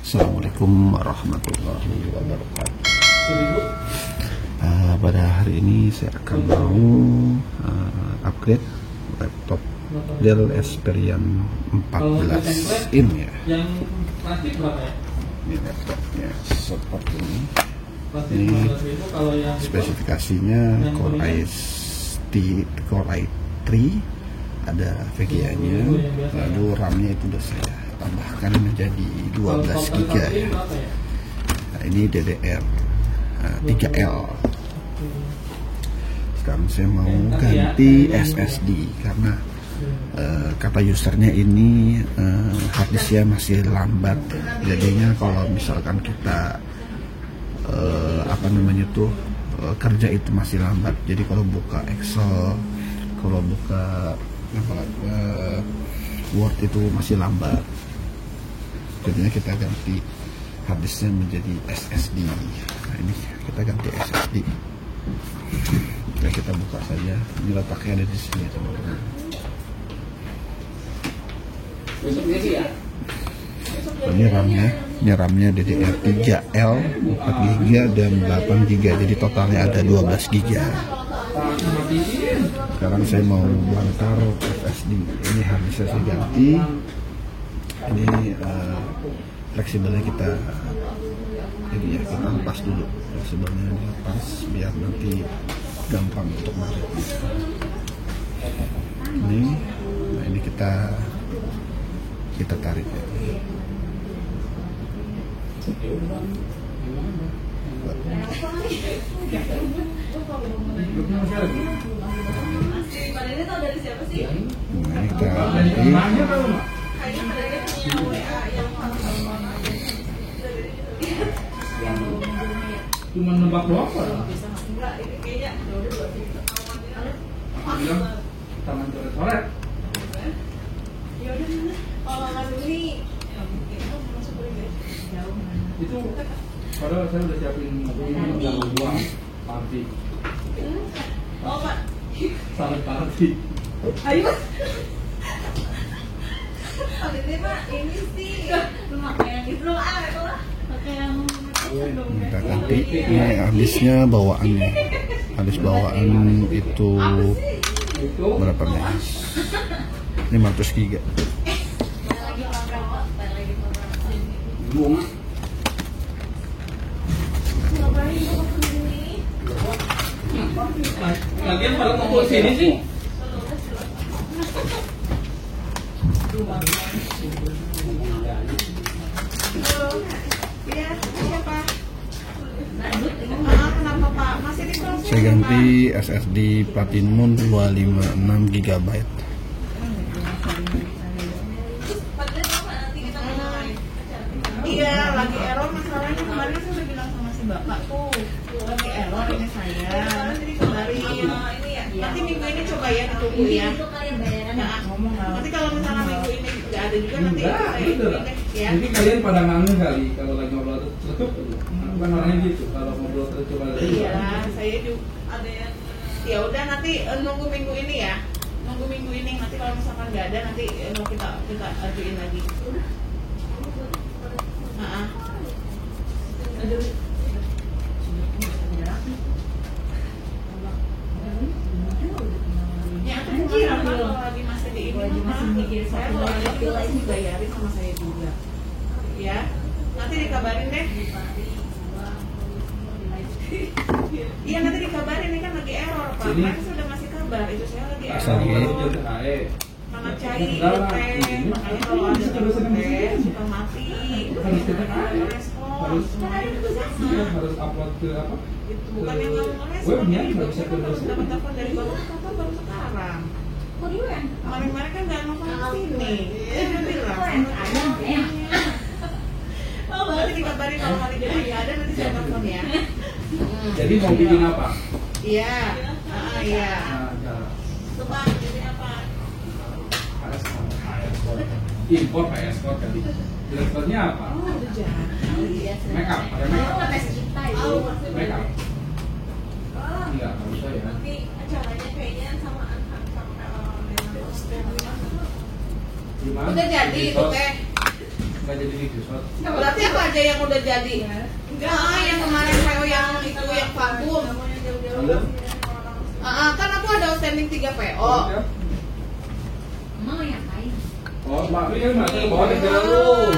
Assalamualaikum warahmatullahi wabarakatuh. Pada hari ini saya akan mau upgrade laptop Dell Experience 14 in ya. Ini laptopnya seperti ini. Ini spesifikasinya Core i3, ada VGA-nya, lalu RAM-nya itu sudah saya tambahkan menjadi 12 GB ya. Nah, ini DDR 3L. Sekarang saya mau ganti SSD karena kata usernya ini harddisknya masih lambat. Jadinya kalau misalkan kita kerja itu masih lambat. Jadi kalau buka Excel, kalau buka Word itu masih lambat. Jadinya kita ganti harddisknya menjadi SSD. Nah, ini kita ganti SSD. Oke, kita buka saja. Ini letaknya ada di sini, teman-teman. Ini RAM-nya DDR 3L 4 GB dan 8 GB. Jadi totalnya ada 12 GB. Sekarang saya mau bongkar SSD. Ini harddisknya saya ganti. Ini fleksibelnya kita kita lepas dulu. Fleksibelnya dilepas biar nanti gampang untuk mencetnya. Ini kita tarik ya. Ini kita cuma nebak doang kan? Bilang tangan coret-coret. Kalau nggak beli, itu padahal saya udah siapin ini yang buang party. oh Pak, Salad party. ayo. Ini Pak, ini sih belum pakai yang itu belum ada lah, pakai yang kita ganti. Ini harddisknya bawaannya. Harddisk bawaan itu berapa nih? 500 GB. Lagian pada kumpul sini sih. Kenapa Pak? Masih di proses? Saya ganti SSD Platinum 256 GB. Iya, lagi error masalahnya. Kemarin saya udah bilang sama si bapak tuh, lagi error ini saya. Nanti dikabarin. Nanti minggu ini coba ya ditunggu ya. Nanti kalau misalnya minggu ini nggak ada juga nanti saya ikutin deh ya. Mungkin kalian pada ngangin kali kalau lagi ngobrol tertutup. Bukan orangnya gitu. Kalau ngobrol tertutup ada. Iya, saya juga ada yang. Ya udah nanti nunggu minggu ini ya. Nunggu minggu ini nanti kalau misalkan nggak ada nanti mau kita ajuin lagi. Ya, kalau lagi masih di ini, saya mau lagi bayarin sama saya juga. Ya, nanti dikabarin deh. Iya, nanti dikabarin, ini kan lagi error Pak. Kan sudah ngasih kabar, itu saya lagi error. Karena cair teh, makanya kalau ada teh suka mati. Harus upload ke apa? Itu bukan yang nggak mau respon. Webnya Ini nggak bisa kan baru dapat telepon dari bapak, kata baru sekarang. Kemarin-kemarin kan nggak nelfon sini. Saya bilang. Oh, nanti dikabarin kalau hari ini nggak ada, nanti saya telepon ya. Jadi mau bikin apa? Iya, iya. Coba jadi apa? Impor PS Code kali. Direkturnya apa? Oh, udah jadi. Make up, pakai make up. Make up. Enggak, kalau bisa ya. Nanti acaranya kayaknya sama Gimana? udah jadi itu teh. nggak jadi video shot. Berarti apa aja yang udah jadi? Yang kemarin PO yang itu yang vakum. Kan aku ada outstanding 3 PO. Mau ngapain? Oh, Mbak ini kan masuk ke bawah terus.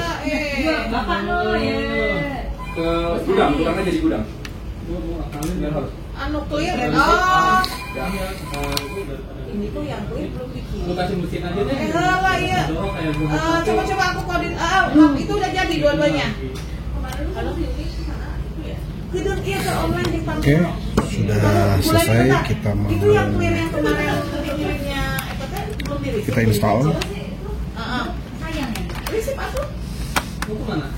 Bapak lo ya. Ke gudangnya jadi gudang. Anu clear. Ini tuh yang clear belum bikin. Lu kasih mesin aja deh. Iya. Coba aku kodin. Itu udah jadi dua-duanya. Gedung iya ke online di Oke, sudah selesai. Kita mau itu yang clear yang kemarin dikirimnya belum di kita install. Sayang ya. Receipt aku. Mau kemana?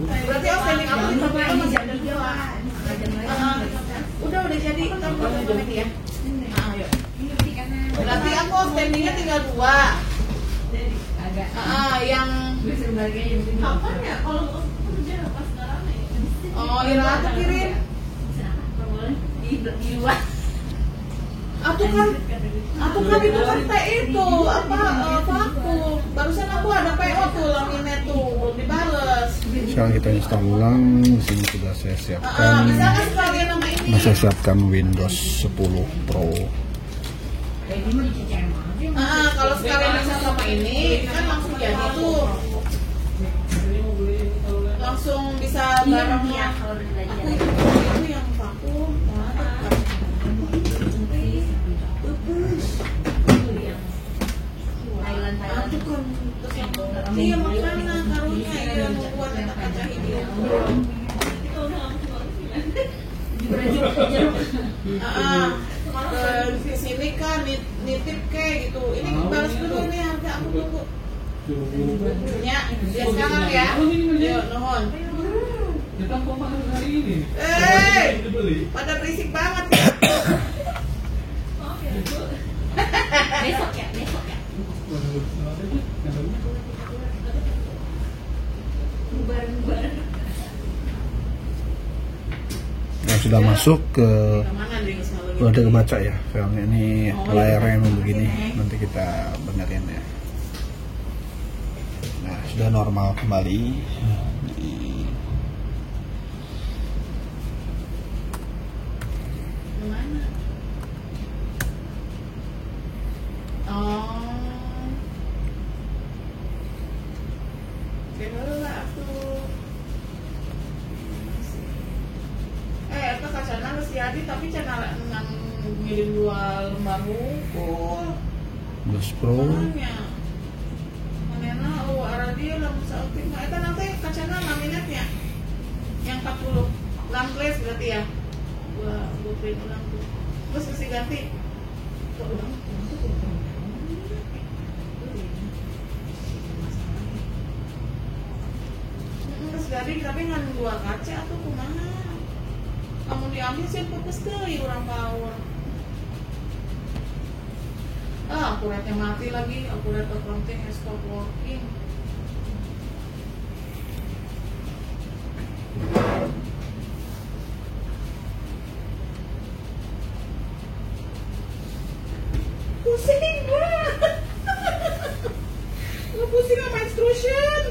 Berarti outstanding aku di sampai masih ada 2. Udah jadi. Kita mau lagi ya. Ayo. Berarti aku outstandingnya tinggal 2. Agak. Yang kapan ya? Kalau kerja pas sekarang ya. Oh, Ira tuh kirim. Di luar. Aku kan itu kan itu apa vakum. Barusan aku ada PO tuh laminate tuh belum dibales. Sekarang kita install ulang. Di sini sudah saya siapkan. Bisa nggak sekalian nama ini? Saya siapkan Windows 10 Pro. Ini mau dicuci aja. Kalau sekalian bisa sama ini kan langsung jadi tuh. Langsung bisa bareng ya. Kalau belajar. Aku itu yang vakum. Aku kan terus yang iya makanya karunya ya membuat enak aja ini. Di sini kan nitip kayak gitu. Ini balas dulu ini harga aku tunggu. Ya, dia sekarang ya. Yuk, nuhun. Kita kok hari ini. Pada berisik banget. Besok ya. Bubar. Yang sudah masuk ke Mana nih selalu. udah kebaca ya filenya ini layarnya emang begini, nanti kita benerin ya. Nah sudah normal kembali. Mana? Oh. Dulu lah aku. Apa kacana harus jadi tapi channel nang ngirim 2 lembar buku. Windows Pro. Manena aradia lamun saeutik mah eta nanti kacana laminatnya yang 40 lam glass berarti ya. Gua print ulang tuh. Terus mesti ganti. Ulang. Jadi tapi ngan 2 kaca atau kumaha? Kamu diambil sih fokus deui urang power. Akuratnya mati lagi, akurat accounting stop working. Pusing banget. Pusing sama extrusion.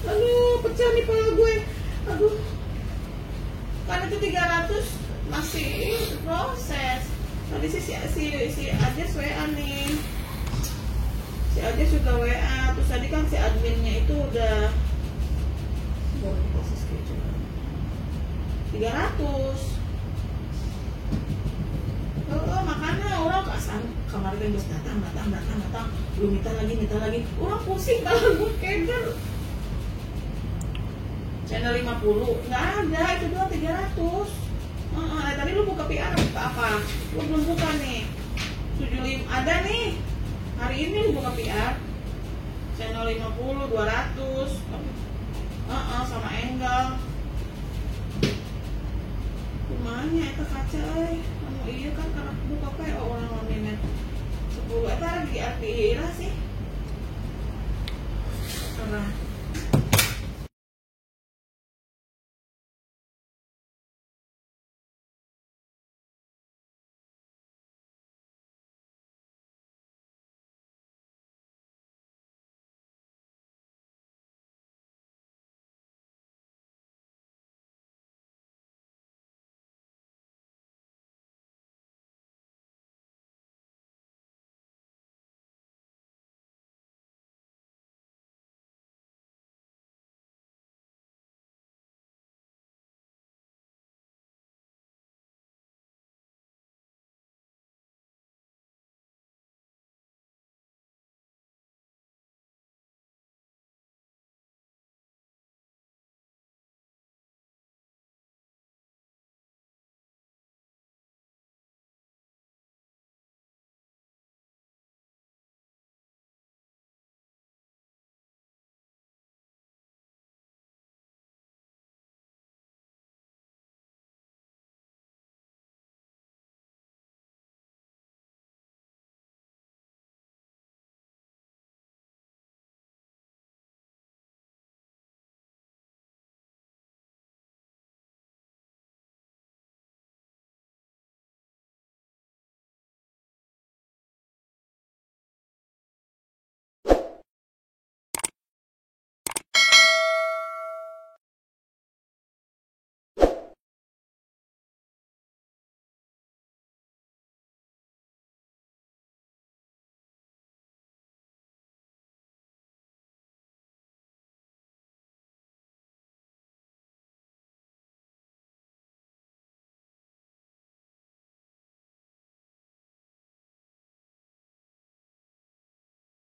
Aduh, pecah nih pala gue. Aduh. Kan itu 300 masih proses. Tadi si Ajes WA nih. Si Ajes sudah WA. Terus tadi kan si adminnya itu udah 300. Makanya orang kasan kemarin kan datang. Belum minta lagi. Orang pusing kalau gue keder. Channel 50 nggak ada, itu doang 300. Tadi lu buka PR buka apa? Lu belum buka nih. 75 ada nih. Hari ini lu buka PR. Channel 50 200. Sama Enggal. Kumanya eta kaca iya kan karena buka PO orang laminat 10 eta di Ira sih.